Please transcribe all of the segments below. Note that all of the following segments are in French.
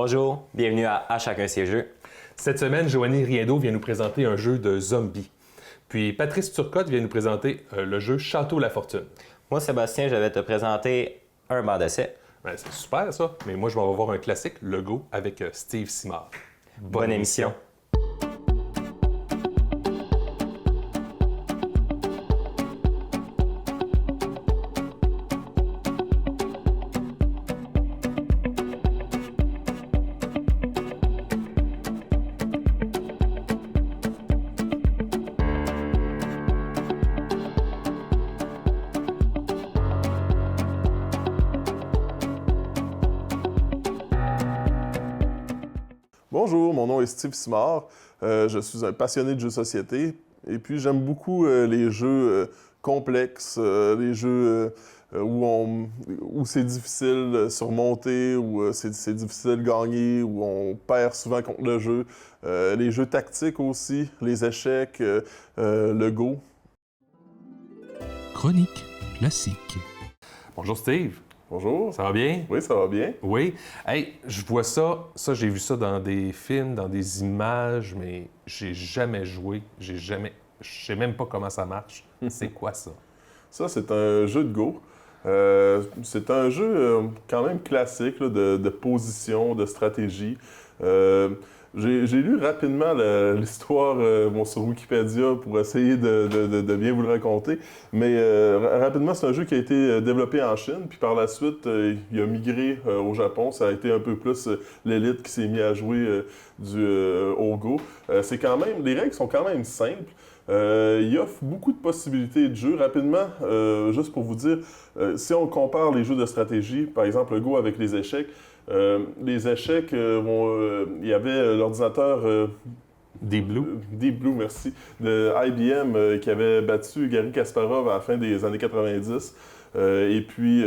Bonjour, bienvenue à chacun ses jeux. Cette semaine, Joanie Riendo vient nous présenter un jeu de zombies. Puis Patrice Turcotte vient nous présenter le jeu Château La Fortune. Moi, Sébastien, je vais te présenter un banc d'essai. Ben, c'est super ça, mais moi je vais voir un classique, le Go, avec Steve Simard. Bonne émission. Bonjour, mon nom est Steve Simard. Je suis un passionné de jeux de société et puis j'aime beaucoup les jeux complexes, les jeux où c'est difficile de surmonter, où c'est difficile de gagner, où on perd souvent contre le jeu. Les jeux tactiques aussi, les échecs, le Go. Chronique classique. Bonjour Steve. Bonjour. Ça va bien? Oui, ça va bien. Oui. Hey, je vois ça j'ai vu ça dans des films, dans des images, mais j'ai jamais joué, je sais même pas comment ça marche. C'est quoi ça? Ça, c'est un jeu de Go. C'est un jeu quand même classique là, de position, de stratégie. J'ai lu rapidement l'histoire sur Wikipédia pour essayer de bien vous le raconter, mais rapidement, c'est un jeu qui a été développé en Chine, puis par la suite, il a migré au Japon. Ça a été un peu plus l'élite qui s'est mis à jouer au Go. Les règles sont quand même simples. Il offre beaucoup de possibilités de jeu. Rapidement, juste pour vous dire, si on compare les jeux de stratégie, par exemple le Go avec les échecs, il y avait l'ordinateur Deep Blue. Deep Blue, merci, de IBM qui avait battu Garry Kasparov à la fin des années 90. Et puis,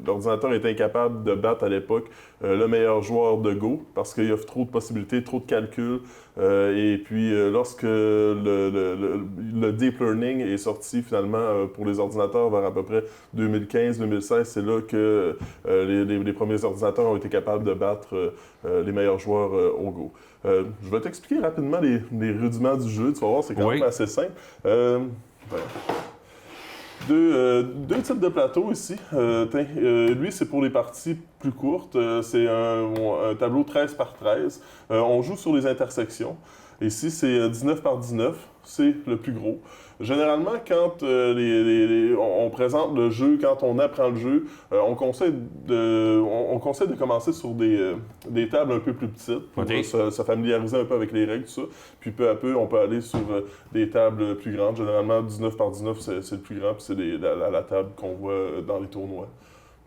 l'ordinateur était incapable de battre à l'époque le meilleur joueur de Go parce qu'il offre trop de possibilités, trop de calculs. Et puis, lorsque le Deep Learning est sorti finalement pour les ordinateurs vers à peu près 2015-2016, c'est là que les premiers ordinateurs ont été capables de battre les meilleurs joueurs au Go. Je vais t'expliquer rapidement les rudiments du jeu. Tu vas voir, c'est quand même assez simple. Deux types de plateaux ici. Lui, c'est pour les parties plus courtes. C'est un tableau 13 par 13. On joue sur les intersections. Ici, c'est 19 par 19. C'est le plus gros. Généralement, quand on présente le jeu, quand on apprend le jeu, on conseille de commencer sur des tables un peu plus petites pour se familiariser un peu avec les règles, tout ça. Puis peu à peu, on peut aller sur des tables plus grandes. Généralement, 19 par 19, c'est le plus grand, puis c'est la table qu'on voit dans les tournois.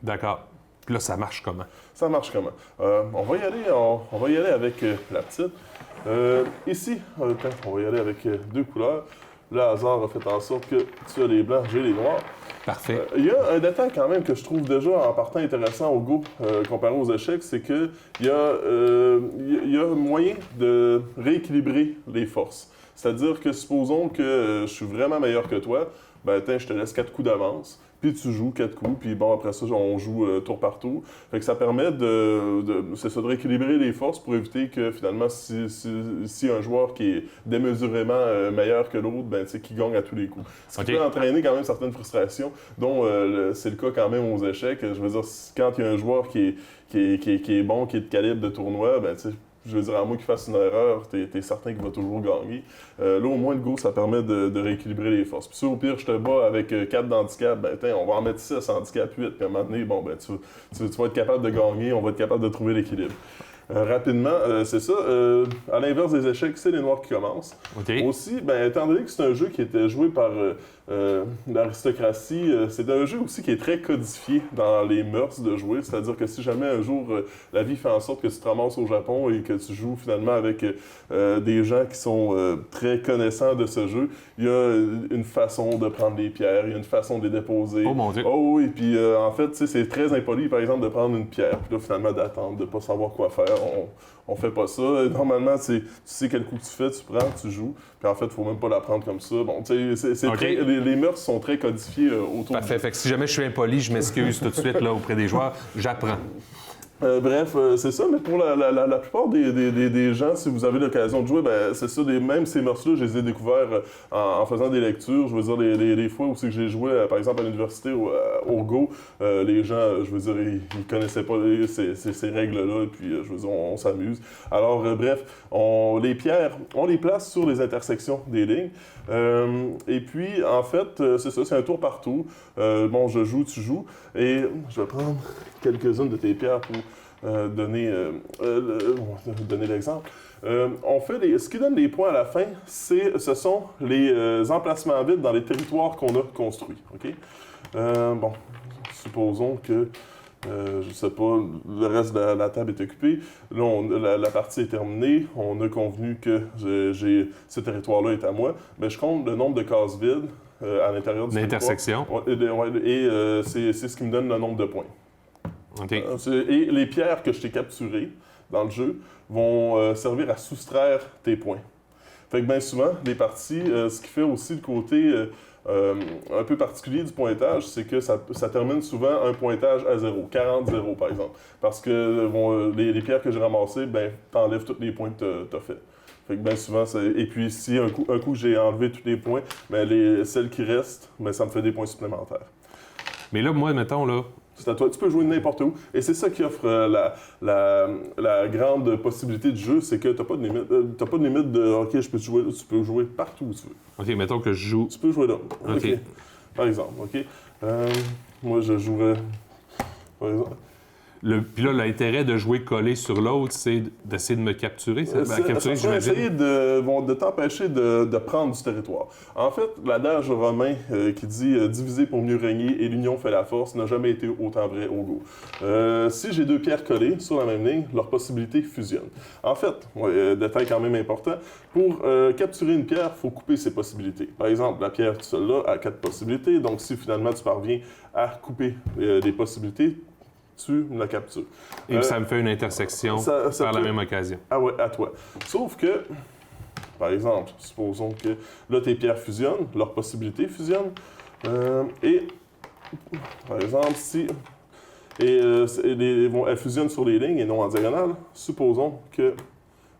D'accord. Puis là, ça marche comment? Ça marche comment? On va y aller avec la petite. Ici, on va y aller avec deux couleurs. Le hasard a fait en sorte que tu as les blancs, j'ai les noirs. Parfait. Il y a un détail quand même que je trouve déjà en partant intéressant au Go comparé aux échecs, c'est qu'il y a moyen de rééquilibrer les forces. C'est-à-dire que supposons que je suis vraiment meilleur que toi, je te laisse 4 coups d'avance. Puis tu joues 4 coups, puis bon, après ça, on joue tour par tour. Fait que ça permet de rééquilibrer les forces pour éviter que finalement, si un joueur qui est démesurément meilleur que l'autre, qui gagne à tous les coups. Ce qui peut entraîner quand même certaines frustrations, dont c'est le cas quand même aux échecs. Je veux dire, quand il y a un joueur qui est bon, qui est de calibre de tournoi, je veux dire, à moins qu'il fasse une erreur, t'es certain qu'il va toujours gagner. Là, au moins, le Go, ça permet de rééquilibrer les forces. Puis si au pire, je te bats avec 4 d'handicap, on va en mettre 6 handicap 8. Puis à un moment donné, tu vas être capable de gagner, on va être capable de trouver l'équilibre. Rapidement, c'est ça. À l'inverse des échecs, c'est les noirs qui commencent. Okay. Aussi, étant donné que c'est un jeu qui était joué par l'aristocratie, c'est un jeu aussi qui est très codifié dans les mœurs de jouer. C'est-à-dire que si jamais un jour la vie fait en sorte que tu te ramasses au Japon et que tu joues finalement avec des gens qui sont très connaissants de ce jeu, il y a une façon de prendre les pierres, il y a une façon de les déposer. Oh mon Dieu! Oh oui, puis en fait, c'est très impoli, par exemple, de prendre une pierre, puis là, finalement, d'attendre, de ne pas savoir quoi faire. On fait pas ça. Normalement, tu sais quel coup tu fais, tu prends, tu joues. Puis en fait, il faut même pas la prendre comme ça. Bon, tu sais, les mœurs sont très codifiées autour. Parfait. Fait que si jamais je suis impoli, je m'excuse tout de suite là, auprès des joueurs. J'apprends. Bref, c'est ça, mais pour la plupart des gens, si vous avez l'occasion de jouer, ben, c'est ça, même ces morceaux-là, je les ai découverts en faisant des lectures. Je veux dire, les fois où c'est que j'ai joué, par exemple, à l'université ou au Go, les gens, je veux dire, ils connaissaient pas ces règles-là, et puis, je veux dire, on s'amuse. Alors, bref, les pierres, on les place sur les intersections des lignes. Et puis, en fait, c'est ça, c'est un tour par tour. Bon, je joue, tu joues, et je vais prendre quelques-unes de tes pierres pour donner l'exemple. Ce qui donne les points à la fin, ce sont les emplacements vides dans les territoires qu'on a construits. OK? Bon, supposons que, je ne sais pas, le reste de la table est occupé. Là, la partie est terminée. On a convenu que ce territoire-là est à moi. Mais je compte le nombre de cases vides à l'intérieur du L'intersection. Et c'est ce qui me donne le nombre de points. Okay. Et les pierres que je t'ai capturées dans le jeu vont servir à soustraire tes points. Fait que bien souvent, les parties, ce qui fait aussi le côté un peu particulier du pointage, c'est que ça termine souvent un pointage à 0, 40-0 par exemple. Parce que les pierres que j'ai ramassées, ben, t'enlèves tous les points que t'as fait. Fait que bien souvent, et puis si un coup j'ai enlevé tous les points, ben, celles qui restent, ben, ça me fait des points supplémentaires. Mais là, moi, mettons, là, c'est à toi. Tu peux jouer n'importe où. Et c'est ça qui offre la grande possibilité du jeu, c'est que tu n'as pas de limite. T'as pas de limite de OK, tu peux jouer partout où tu veux. OK, mettons que je joue. Tu peux jouer là. OK. Par exemple, OK. Moi, je jouerais. Par exemple. Puis là, l'intérêt de jouer collé sur l'autre, c'est d'essayer de me capturer. Capturer, j'imagine. Essayer de t'empêcher de prendre du territoire. En fait, l'adage romain qui dit diviser pour mieux régner et l'union fait la force n'a jamais été autant vrai au Go. Si j'ai deux pierres collées sur la même ligne, leurs possibilités fusionnent. En fait, détail quand même important, pour capturer une pierre, il faut couper ses possibilités. Par exemple, la pierre toute seule là a 4 possibilités, donc si finalement tu parviens à couper des possibilités, tu la captures. Et ça me fait une intersection par la même occasion. Ah ouais, à toi. Sauf que, par exemple, supposons que là, tes pierres fusionnent, leurs possibilités fusionnent, et, par exemple, si elles fusionnent sur les lignes et non en diagonale, supposons que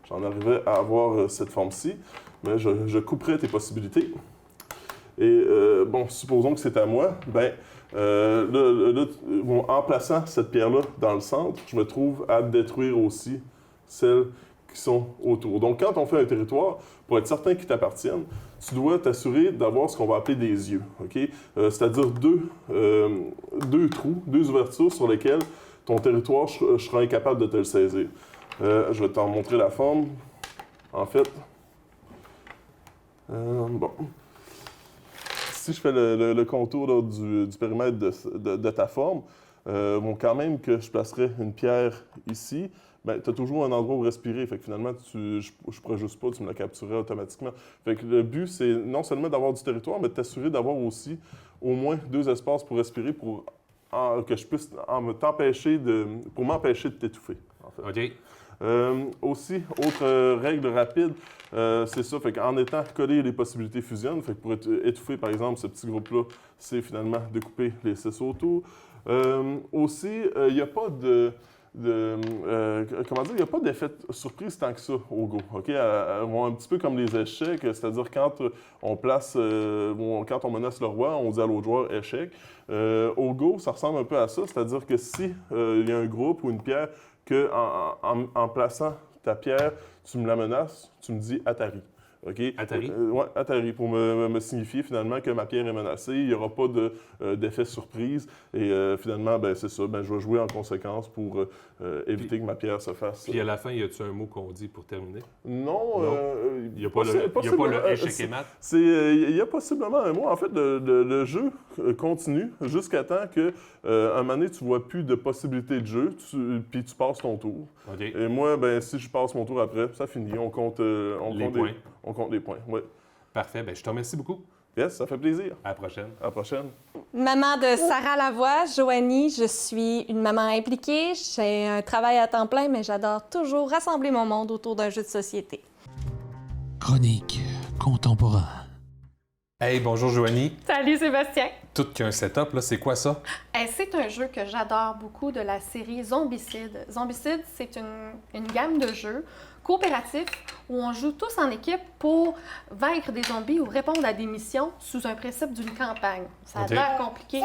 j'en arrivais à avoir cette forme-ci, mais je couperais tes possibilités. Et, supposons que c'est à moi, ben, en plaçant cette pierre-là dans le centre, je me trouve à détruire aussi celles qui sont autour. Donc, quand on fait un territoire, pour être certain qu'il t'appartienne, tu dois t'assurer d'avoir ce qu'on va appeler des yeux, OK? C'est-à-dire deux trous, deux ouvertures sur lesquelles ton territoire, je serai incapable de te le saisir. Je vais t'en montrer la forme. En fait, si je fais le contour là, du périmètre de ta forme, quand même que je placerais une pierre ici, ben, tu as toujours un endroit où respirer. Fait que finalement, je ne pourrais juste pas, tu me la capturerais automatiquement. Fait que le but, c'est non seulement d'avoir du territoire, mais de t'assurer d'avoir aussi au moins 2 espaces pour respirer que je puisse m'empêcher de t'étouffer. En fait. OK. Aussi, autre règle rapide, c'est ça, fait qu'en étant collé, les possibilités fusionnent. Fait que pour étouffer, par exemple, ce petit groupe-là, c'est finalement de couper les 6 autour. Aussi, il n'y a pas il n'y a pas d'effet surprise tant que ça au Go. Okay? Un petit peu comme les échecs, c'est-à-dire quand on place, quand on menace le roi, on dit à l'autre joueur échec. Au Go, ça ressemble un peu à ça, c'est-à-dire que si il y a un groupe ou une pierre que en plaçant ta pierre, tu me la menaces, tu me dis Atari. Okay? Atari? Oui, Atari, pour me signifier finalement que ma pierre est menacée, il n'y aura pas d'effet surprise. Et finalement, ben, c'est ça, ben, je vais jouer en conséquence pour éviter que ma pierre se fasse. Puis à la fin, y a-tu un mot qu'on dit pour terminer? Non. Il n'y a pas le échec et mat? Il y a possiblement un mot. En fait, le jeu continue jusqu'à temps que, un moment donné, tu ne vois plus de possibilités de jeu, puis tu passes ton tour. Okay. Et moi, ben, si je passe mon tour après, ça finit. On compte les points. On compte les points, oui. Parfait. Ben, je te remercie beaucoup. Yes, ça fait plaisir. À la prochaine. À la prochaine. Maman de Sarah Lavoie, Joanie, je suis une maman impliquée. J'ai un travail à temps plein, mais j'adore toujours rassembler mon monde autour d'un jeu de société. Chronique contemporain. Hey, bonjour Joanie. Salut Sébastien! Tout qu'un setup, là, c'est quoi ça? C'est un jeu que j'adore beaucoup de la série Zombicide. Zombicide, c'est une gamme de jeux coopératifs où on joue tous en équipe pour vaincre des zombies ou répondre à des missions sous un principe d'une campagne. Ça a l'air compliqué.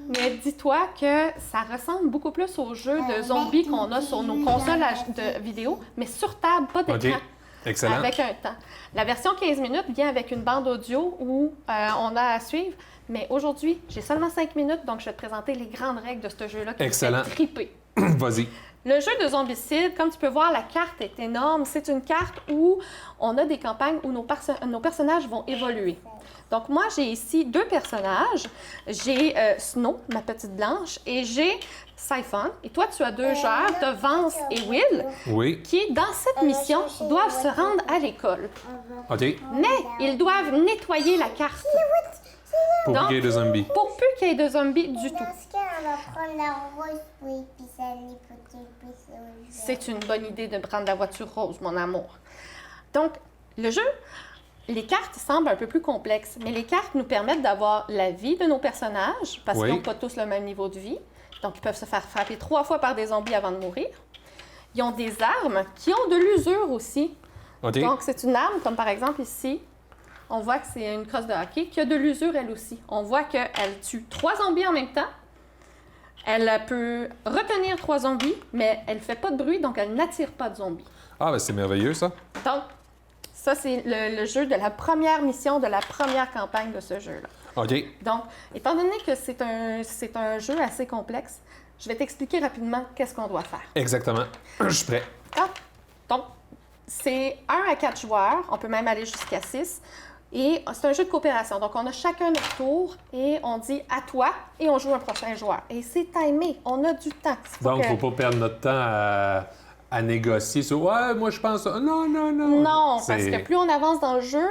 Mais dis-toi que ça ressemble beaucoup plus aux jeux de zombies qu'on a sur nos consoles de vidéo, mais sur table, pas d'écran. Excellent. Avec un temps. La version 15 minutes vient avec une bande audio où on a à suivre. Mais aujourd'hui, j'ai seulement 5 minutes, donc je vais te présenter les grandes règles de ce jeu-là qui me fait triper. Vas-y. Le jeu de Zombicide, comme tu peux voir, la carte est énorme. C'est une carte où on a des campagnes où nos personnages vont évoluer. Donc moi, j'ai ici 2 personnages. J'ai Snow, ma petite blanche, et j'ai Siphon. Et toi, tu as 2 joueurs, tu as Vance et Will, qui, dans cette mission, doivent se rendre à l'école. OK. Mais ils doivent nettoyer la carte. Pour plus qu'il y ait de zombies. Pour plus qu'il y ait de zombies du tout. C'est une bonne idée de prendre la voiture rose, mon amour. Donc, le jeu, les cartes semblent un peu plus complexes, mais les cartes nous permettent d'avoir la vie de nos personnages, parce qu'ils n'ont pas tous le même niveau de vie. Donc, ils peuvent se faire frapper 3 fois par des zombies avant de mourir. Ils ont des armes qui ont de l'usure aussi. Okay. Donc, c'est une arme, comme par exemple ici, on voit que c'est une crosse de hockey qui a de l'usure elle aussi. On voit qu'elle tue 3 zombies en même temps. Elle peut retenir 3 zombies, mais elle ne fait pas de bruit, donc elle n'attire pas de zombies. Ah, ben c'est merveilleux, ça. Donc, ça, c'est le jeu de la première mission, de la première campagne de ce jeu-là. OK. Donc, étant donné que c'est un jeu assez complexe, je vais t'expliquer rapidement qu'est-ce qu'on doit faire. Exactement. Je suis prêt. Donc, c'est 1 à 4 joueurs. On peut même aller jusqu'à 6. Et c'est un jeu de coopération. Donc, on a chacun notre tour et on dit « à toi » et on joue un prochain joueur. Et c'est timé. On a du temps. Donc, il ne faut pas perdre notre temps à négocier sur « ouais, moi, je pense... Non, non, non. » Non, parce que plus on avance dans le jeu,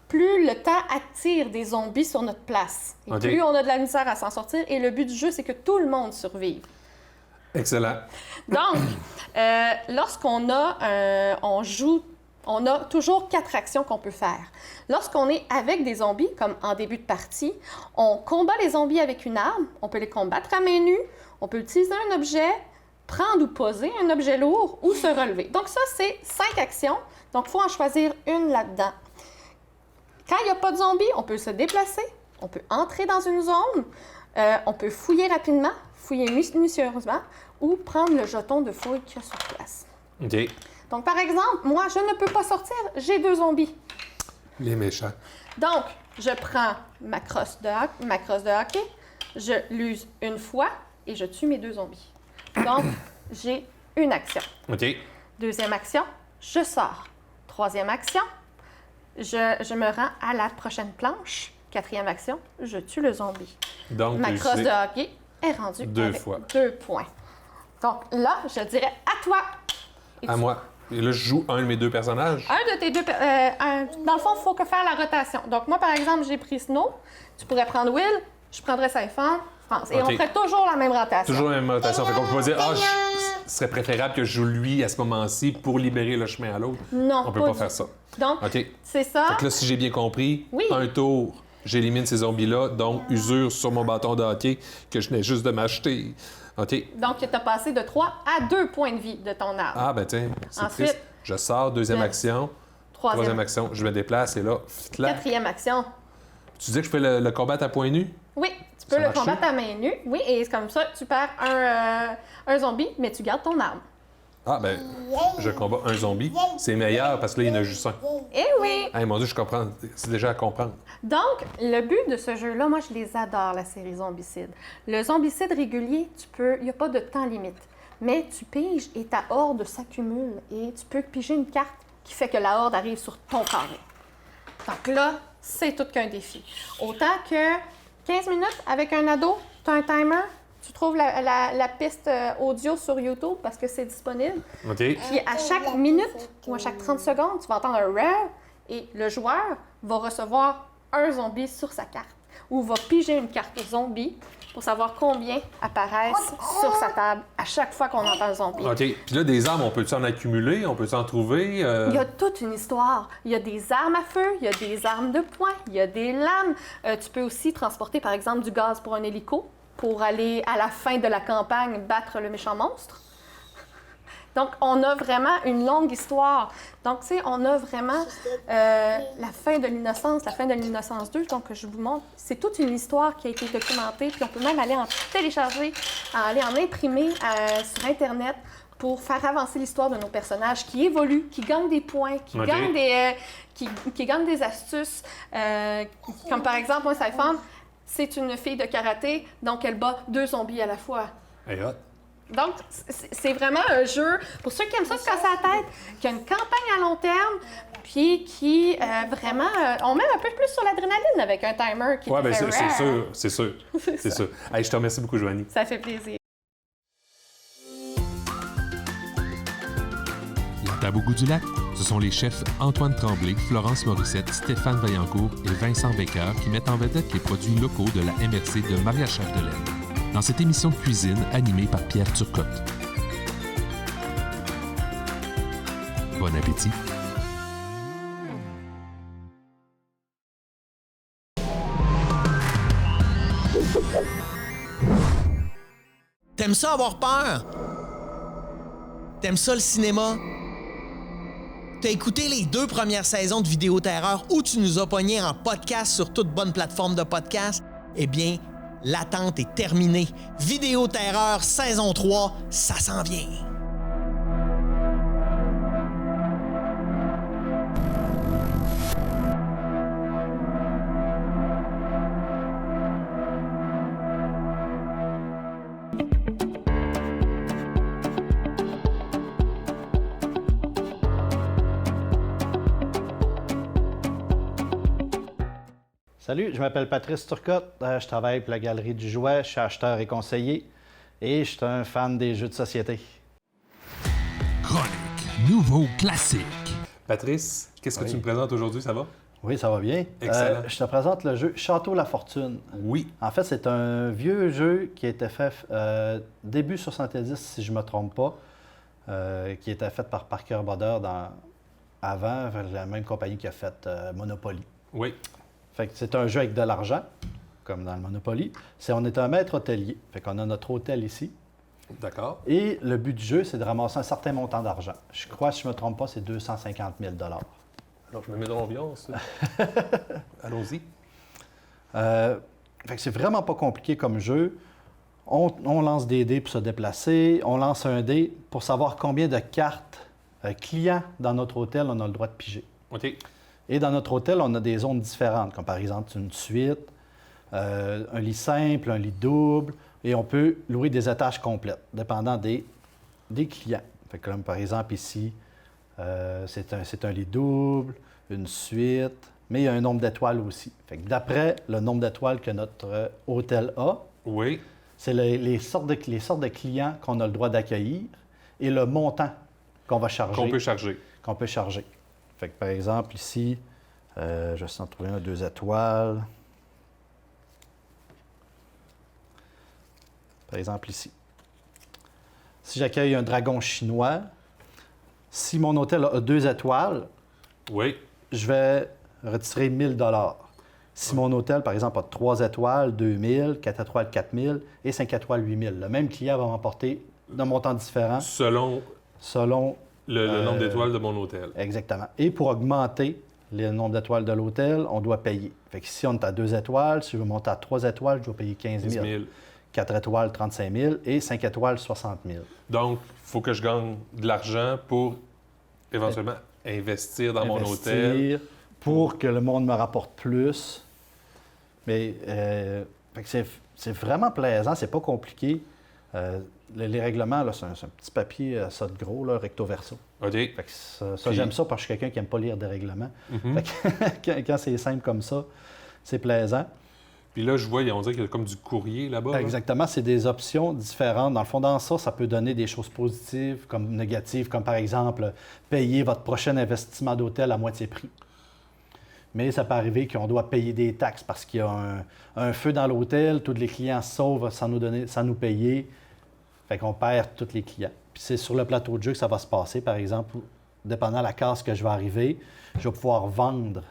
plus le temps attire des zombies sur notre place. Et plus on a de la misère à s'en sortir. Et le but du jeu, c'est que tout le monde survive. Excellent. Donc, lorsqu'on a on a toujours 4 actions qu'on peut faire. Lorsqu'on est avec des zombies, comme en début de partie, on combat les zombies avec une arme, on peut les combattre à main nue, on peut utiliser un objet, prendre ou poser un objet lourd ou se relever. Donc ça, c'est 5 actions. Donc, il faut en choisir une là-dedans. Quand il n'y a pas de zombies, on peut se déplacer, on peut entrer dans une zone, on peut fouiller rapidement, fouiller minutieusement ou prendre le jeton de fouille qu'il y a sur place. OK. Donc, par exemple, moi, je ne peux pas sortir, j'ai 2 zombies. Les méchants. Donc, je prends ma crosse de hockey, je l'use une fois et je tue mes 2 zombies. Donc, j'ai une action. OK. 2e action, je sors. 3e action, je me rends à la prochaine planche. 4e action, je tue le zombie. Donc, ma crosse de hockey est rendue 2 fois. 2 points. Donc là, je dirais à toi. À moi. Et là, je joue un de mes 2 personnages. Un de tes 2... dans le fond, il faut que faire la rotation. Donc moi, par exemple, j'ai pris Snow. Tu pourrais prendre Will. Je prendrais Siphon. France. Et on ferait toujours la même rotation. Toujours la même rotation. Fait qu'on peut pas dire, ce serait préférable que je joue lui à ce moment-ci pour libérer le chemin à l'autre. Non, on peut pas faire ça. Donc, c'est ça. Fait que là, si j'ai bien compris, un tour, j'élimine ces zombies-là, donc usure sur mon bâton de hockey que je venais juste de m'acheter. OK. Donc, tu as passé de 3 à 2 points de vie de ton arme. Ah, ben tiens, c'est Ensuite, triste. Je sors, 2e action. 3e action, je me déplace et là, 4e action. Tu dis que je fais le combat à point nu? Oui, tu peux le combattre à main nue. Oui, et comme ça, tu perds un zombie, mais tu gardes ton arme. Ah, ben, je combats un zombie. C'est meilleur parce que là, il y en a juste un. Eh oui! Hey, mon Dieu, je comprends. C'est déjà à comprendre. Donc, le but de ce jeu-là, moi, je les adore, la série Zombicide. Le Zombicide régulier, il n'y a pas de temps limite. Mais tu piges et ta horde s'accumule et tu peux piger une carte qui fait que la horde arrive sur ton carré. Donc là, c'est tout qu'un défi. Autant que 15 minutes avec un ado, tu as un timer, tu trouves la piste audio sur YouTube parce que c'est disponible. OK. Puis à chaque minute ou à chaque 30 secondes, tu vas entendre un « rare » et le joueur va recevoir un zombie sur sa carte ou va piger une carte zombie pour savoir combien apparaissent sur sa table à chaque fois qu'on entend un zombie. OK. Puis là, des armes, on peut-tu en accumuler? On peut-tu en trouver? Il y a toute une histoire. Il y a des armes à feu, il y a des armes de poing, il y a des lames. Tu peux aussi transporter, par exemple, du gaz pour un hélico pour aller, à la fin de la campagne, battre le méchant monstre. Donc, on a vraiment une longue histoire. Donc, tu sais, on a vraiment la fin de l'innocence, la fin de l'innocence 2. Donc, je vous montre, c'est toute une histoire qui a été documentée. Puis, on peut même aller en télécharger, aller en imprimer sur Internet pour faire avancer l'histoire de nos personnages qui évoluent, qui gagnent des points, qui gagnent qui gagnent des astuces. Comme par exemple, moi, Saifan, c'est une fille de karaté, donc elle bat 2 zombies à la fois. Hey, hot. Donc, c'est vraiment un jeu, pour ceux qui aiment ça se casser la tête, qui a une campagne à long terme, puis qui vraiment... on met un peu plus sur l'adrénaline avec un timer qui Ouais, bien, fait c'est rare. sûr, c'est sûr. C'est sûr. Hey, je te remercie beaucoup, Joanie. Ça fait plaisir. La table au goût du lac, ce sont les chefs Antoine Tremblay, Florence Morissette, Stéphane Vaillancourt et Vincent Becker qui mettent en vedette les produits locaux de la MRC de Maria Chapdelaine. Dans cette émission de cuisine animée par Pierre Turcotte. Bon appétit! T'aimes ça avoir peur? T'aimes ça le cinéma? T'as écouté les 2 premières saisons de Vidéoterreur où tu nous as pognés en podcast sur toute bonne plateforme de podcast? Eh bien, l'attente est terminée. Vidéoterreur saison 3, ça s'en vient. Salut, je m'appelle Patrice Turcotte, je travaille pour la Galerie du Jouet, je suis acheteur et conseiller et je suis un fan des jeux de société. Chronique, nouveau classique. Patrice, qu'est-ce que Oui. tu me présentes aujourd'hui, ça va? Oui, ça va bien. Excellent. Je te présente le jeu Château La Fortune. Oui. En fait, c'est un vieux jeu qui a été fait début 70, si je ne me trompe pas, qui était fait par Parker Boder avant, la même compagnie qui a fait Monopoly. Oui. Fait que c'est un jeu avec de l'argent, comme dans le Monopoly. On est un maître hôtelier. Fait qu'on a notre hôtel ici. D'accord. Et le but du jeu, c'est de ramasser un certain montant d'argent. Je crois, si je ne me trompe pas, c'est 250 000 Alors, je me mets dans l'ambiance. Allons-y. Fait que c'est vraiment pas compliqué comme jeu. On lance des dés pour se déplacer. On lance un dé pour savoir combien de cartes clients dans notre hôtel on a le droit de piger. OK. Et dans notre hôtel, on a des zones différentes, comme par exemple une suite, un lit simple, un lit double, et on peut louer des étages complets, dépendant des clients. Fait que comme par exemple ici, c'est un lit double, une suite, mais il y a un nombre d'étoiles aussi. Fait que d'après le nombre d'étoiles que notre hôtel a, Oui. c'est les sortes de clients qu'on a le droit d'accueillir et le montant qu'on va charger. Qu'on peut charger. Fait que par exemple, ici, je vais essayer d'en trouver un 2 étoiles. Par exemple, ici. Si j'accueille un dragon chinois, si mon hôtel a 2 étoiles, Oui. je vais retirer 1 000 $. Si mon hôtel, par exemple, a 3 étoiles, 2 000, 4 étoiles, 4 000 et 5 étoiles, 8 000, le même client va m'emporter d'un montant différent Selon le nombre d'étoiles de mon hôtel. Exactement. Et pour augmenter le nombre d'étoiles de l'hôtel, on doit payer. Fait que si on est à 2 étoiles, si je veux monter à 3 étoiles, je dois payer 15 000. 4 étoiles, 35 000 et 5 étoiles, 60 000. Donc, il faut que je gagne de l'argent pour éventuellement investir dans mon hôtel. Investir pour que le monde me rapporte plus. Mais fait que c'est vraiment plaisant, c'est pas compliqué. Les règlements, là, c'est un petit papier, ça de gros, là, recto verso. OK. Fait que ça Puis- j'aime ça parce que je suis quelqu'un qui n'aime pas lire des règlements. Mhm. Fait que quand c'est simple comme ça, c'est plaisant. Puis là, je vois, on dirait qu'il y a comme du courrier là-bas. là. Exactement, c'est des options différentes. Dans le fond, dans ça peut donner des choses positives comme négatives, comme par exemple payer votre prochain investissement d'hôtel à moitié prix. Mais ça peut arriver qu'on doit payer des taxes parce qu'il y a un feu dans l'hôtel, tous les clients se sauvent sans nous payer. Fait qu'on perd tous les clients. Puis c'est sur le plateau de jeu que ça va se passer, par exemple, dépendant de la case que je vais arriver, je vais pouvoir vendre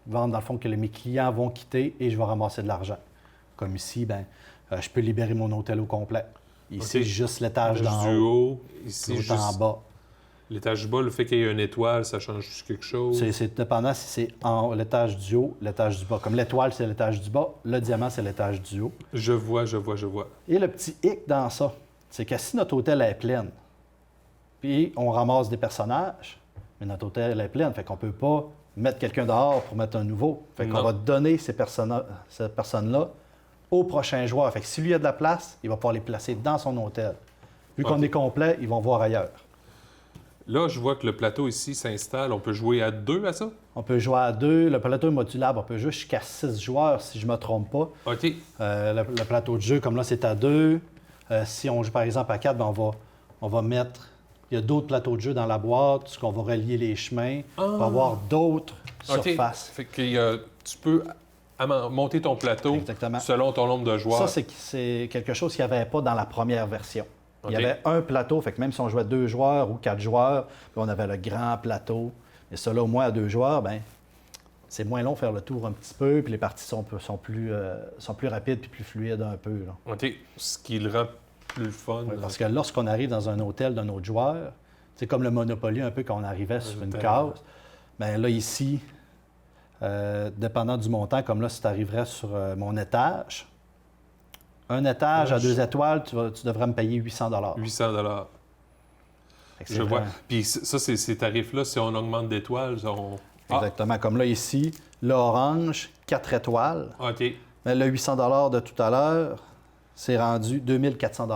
dans le fond que mes clients vont quitter et je vais ramasser de l'argent. Comme ici, je peux libérer mon hôtel au complet. Ici, juste l'étage d'en haut, ici, l'autre en bas. L'étage du bas, le fait qu'il y ait une étoile, ça change quelque chose? C'est dépendant si c'est l'étage du haut, l'étage du bas. Comme l'étoile, c'est l'étage du bas, le diamant, c'est l'étage du haut. Je vois. Et le petit hic dans ça, c'est que si notre hôtel est plein, puis on ramasse des personnages, mais notre hôtel est plein, fait qu'on peut pas mettre quelqu'un dehors pour mettre un nouveau. Fait qu'on va donner ces personnes-là au prochain joueur. Fait que s'il y a de la place, il va pouvoir les placer dans son hôtel. Vu qu'on est complet, ils vont voir ailleurs. Là, je vois que le plateau ici s'installe. On peut jouer à 2 à ça? On peut jouer à 2. Le plateau est modulable. On peut jouer jusqu'à 6 joueurs, si je ne me trompe pas. OK. Le plateau de jeu, comme là, c'est à 2. Si on joue, par exemple, à 4, on va mettre... Il y a d'autres plateaux de jeu dans la boîte, puisqu'on va relier les chemins. On va avoir d'autres surfaces. Fait que tu peux monter ton plateau selon ton nombre de joueurs. Ça, c'est quelque chose qu'il n'y avait pas dans la première version. Il y avait un plateau, fait que même si on jouait 2 joueurs ou 4 joueurs, puis on avait le grand plateau. Et ça, là, au moins à 2 joueurs, c'est moins long de faire le tour un petit peu, puis les parties sont plus rapides puis plus fluides un peu. Là. OK. Ce qui le rend plus fun. Oui, parce que lorsqu'on arrive dans un hôtel d'un autre joueur, c'est comme le Monopoly un peu quand on arrivait sur une case. Bien là, ici, dépendant du montant, comme là, si tu arriverais sur mon étage, un étage à 2 étoiles, tu devrais me payer 800 800 Je vois. Puis ça, ces tarifs-là, si on augmente d'étoiles, Exactement. Comme là, ici, l'orange, 4 étoiles. OK. Mais le 800 de tout à l'heure, c'est rendu 2400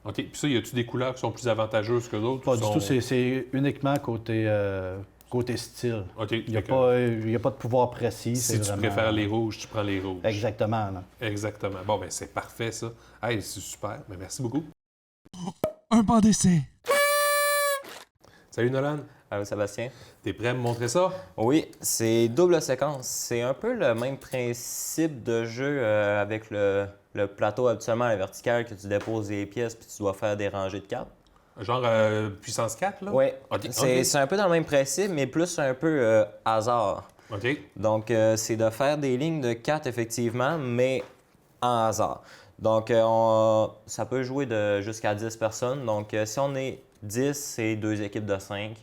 OK. Puis ça, y a-tu des couleurs qui sont plus avantageuses que d'autres? Pas du tout. C'est uniquement côté style. OK. Il n'y a pas de pouvoir précis. Si tu préfères les rouges, tu prends les rouges. Exactement. Là. Exactement. Bon, bien, c'est parfait, ça. Hey, c'est super. Bien, merci beaucoup. Un banc d'essai. Salut, Nolan. Allô, Sébastien? T'es prêt à me montrer ça? Oui, c'est double séquence. C'est un peu le même principe de jeu avec le plateau habituellement à la verticale que tu déposes des pièces puis tu dois faire des rangées de cartes. Genre puissance 4, là? Oui. Okay. C'est un peu dans le même principe, mais plus un peu hasard. OK. Donc, c'est de faire des lignes de 4, effectivement, mais en hasard. Donc, ça peut jouer jusqu'à 10 personnes. Donc, si on est 10, c'est 2 équipes de 5.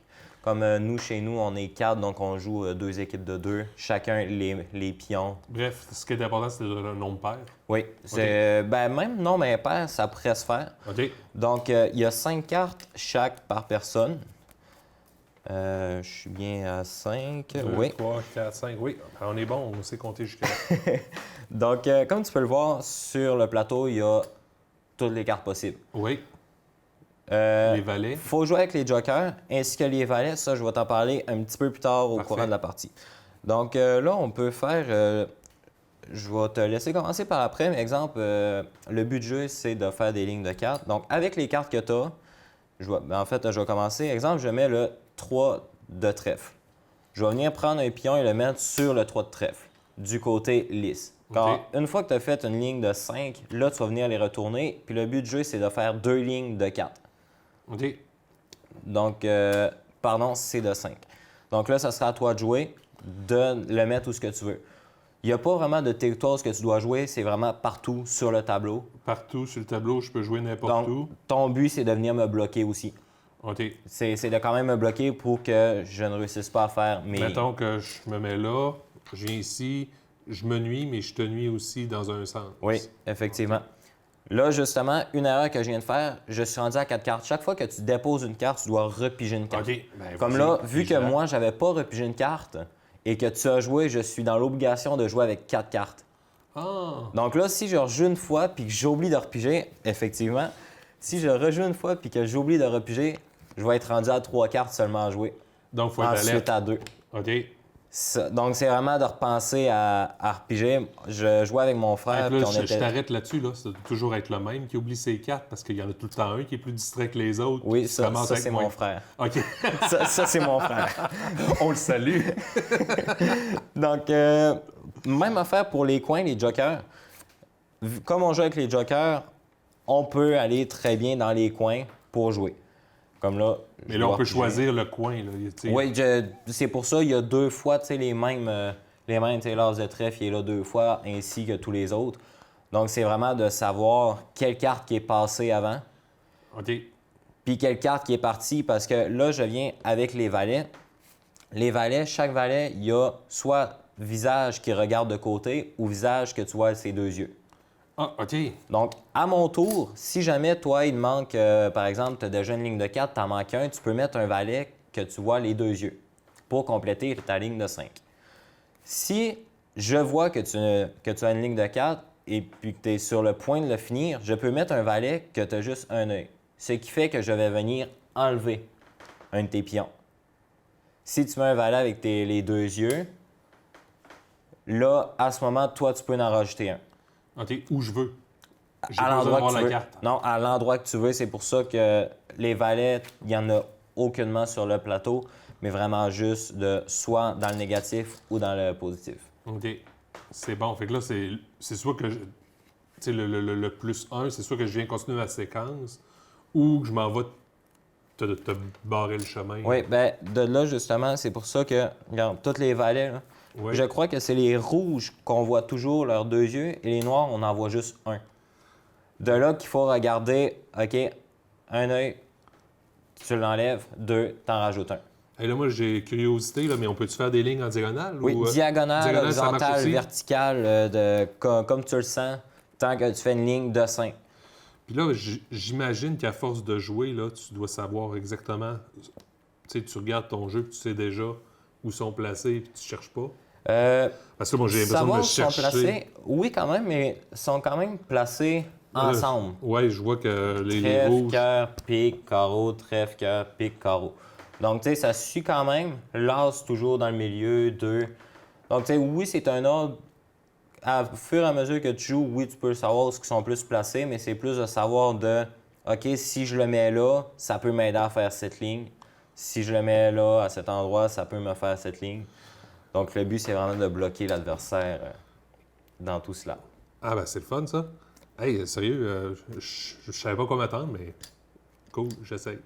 Comme nous, chez nous, on est 4, donc on joue 2 équipes de 2. Chacun les pions. Bref, ce qui est important, c'est le nombre pair. Oui. C'est, même nombre impair, ça pourrait se faire. OK. Donc, il y a 5 cartes chaque par personne. Je suis bien à 5. 2, oui. 3, 4, 5. Oui, on est bon, on sait compter jusqu'à là. Donc, comme tu peux le voir, sur le plateau, il y a toutes les cartes possibles. Oui. Les valets. Il faut jouer avec les jokers ainsi que les valets. Ça, je vais t'en parler un petit peu plus tard au courant de la partie. Donc là, on peut faire... je vais te laisser commencer par après. Mais exemple, le but du jeu, c'est de faire des lignes de cartes. Donc, avec les cartes que tu as, je vais commencer. Exemple, je mets le 3 de trèfle. Je vais venir prendre un pion et le mettre sur le 3 de trèfle, du côté lisse. Car une fois que tu as fait une ligne de 5, là, tu vas venir les retourner. Puis le but du jeu, c'est de faire 2 lignes de 4. OK. Donc, c'est de 5. Donc là, ça sera à toi de jouer, de le mettre où ce que tu veux. Il n'y a pas vraiment de territoire que tu dois jouer, c'est vraiment partout sur le tableau. Partout sur le tableau, je peux jouer n'importe où. Donc, ton but, c'est de venir me bloquer aussi. OK. C'est de quand même me bloquer pour que je ne réussisse pas à faire mes... Mettons que je me mets là, je viens ici, je me nuis, mais je te nuis aussi dans un sens. Oui, effectivement. Là, justement, une erreur que je viens de faire, je suis rendu à 4 cartes. Chaque fois que tu déposes une carte, tu dois repiger une carte. OK. Comme là, vu que moi, j'avais pas repigé une carte et que tu as joué, je suis dans l'obligation de jouer avec 4 cartes. Ah! Donc là, si je rejoue une fois puis que j'oublie de repiger, effectivement, si je rejoue une fois puis que j'oublie de repiger, je vais être rendu à 3 cartes seulement à jouer. Donc, il faut être Ensuite alerte. à 2. OK. Donc, c'est vraiment de repenser à repiger. Je jouais avec mon frère. Là, puis on je était... t'arrête là-dessus, là. Ça doit toujours être le même qui oublie ses cartes parce qu'il y en a tout le temps un qui est plus distrait que les autres. Oui, qui se ça ramasse avec c'est moins. mon frère. OK. Ça, c'est mon frère. On le salue. Donc, même affaire pour les coins, les jokers. Comme on joue avec les jokers, on peut aller très bien dans les coins pour jouer. Comme là. Mais là, on peut choisir le coin. Là, oui, c'est pour ça il y a 2 fois les mêmes l'as de trèfle, il est là 2 fois, ainsi que tous les autres. Donc, c'est vraiment de savoir quelle carte qui est passée avant. OK. Puis quelle carte qui est partie, parce que là, je viens avec les valets. Les valets, chaque valet, il y a soit visage qui regarde de côté ou visage que tu vois ses 2 yeux. Ah, OK. Donc, à mon tour, si jamais toi, il te manque, par exemple, tu as déjà une ligne de 4, tu en manques un, tu peux mettre un valet que tu vois les 2 yeux pour compléter ta ligne de 5. Si je vois que tu as une ligne de 4 et puis que tu es sur le point de le finir, je peux mettre un valet que tu as juste un œil. Ce qui fait que je vais venir enlever un de tes pions. Si tu mets un valet avec les 2 yeux, là, à ce moment, toi, tu peux en rajouter un. OK, où je veux. J'ai À pas besoin l'endroit d'avoir que tu la veux. carte. Non, à l'endroit que tu veux. C'est pour ça que les valets, il n'y en a aucunement sur le plateau, mais vraiment juste de soit dans le négatif ou dans le positif. OK. C'est bon. Fait que là, c'est soit que... Tu sais, le plus 1, c'est soit que je viens continuer ma séquence ou que je m'en vais te barrer le chemin. Oui, bien, de là, justement, c'est pour ça que, regarde, tous les valets, là, Ouais. je crois que c'est les rouges qu'on voit toujours leurs 2 yeux et les noirs, on en voit juste un. De là qu'il faut regarder, OK, un œil, tu l'enlèves, 2, t'en rajoutes un. Et là, moi, j'ai curiosité, là, mais on peut-tu faire des lignes en diagonale? Oui, ou, diagonale, ça marche horizontale, aussi? verticale, comme tu le sens, tant que tu fais une ligne de 5. Puis là, j'imagine qu'à force de jouer, là, tu dois savoir exactement... Tu sais, tu regardes ton jeu, puis tu sais déjà où sont placés, puis tu cherches pas. Parce que moi, j'ai l'impression de Savoir me où sont chercher. placés, oui, quand même, mais sont quand même placés ensemble. Oui, je vois que les Trèfle, rouges... cœur, pique, carreau, trèfle, cœur, pique, carreau. Donc, tu sais, ça suit quand même. L'as toujours dans le milieu, 2. Donc, tu sais, oui, c'est un ordre. À fur et à mesure que tu joues, oui, tu peux savoir ce qui sont plus placés, mais c'est plus de savoir de, OK, si je le mets là, ça peut m'aider à faire cette ligne. Si je le mets là, à cet endroit, ça peut me faire cette ligne. Donc, le but, c'est vraiment de bloquer l'adversaire dans tout cela. Ah, ben c'est le fun, ça. Hey, sérieux, je savais pas quoi m'attendre, mais cool, j'essaye.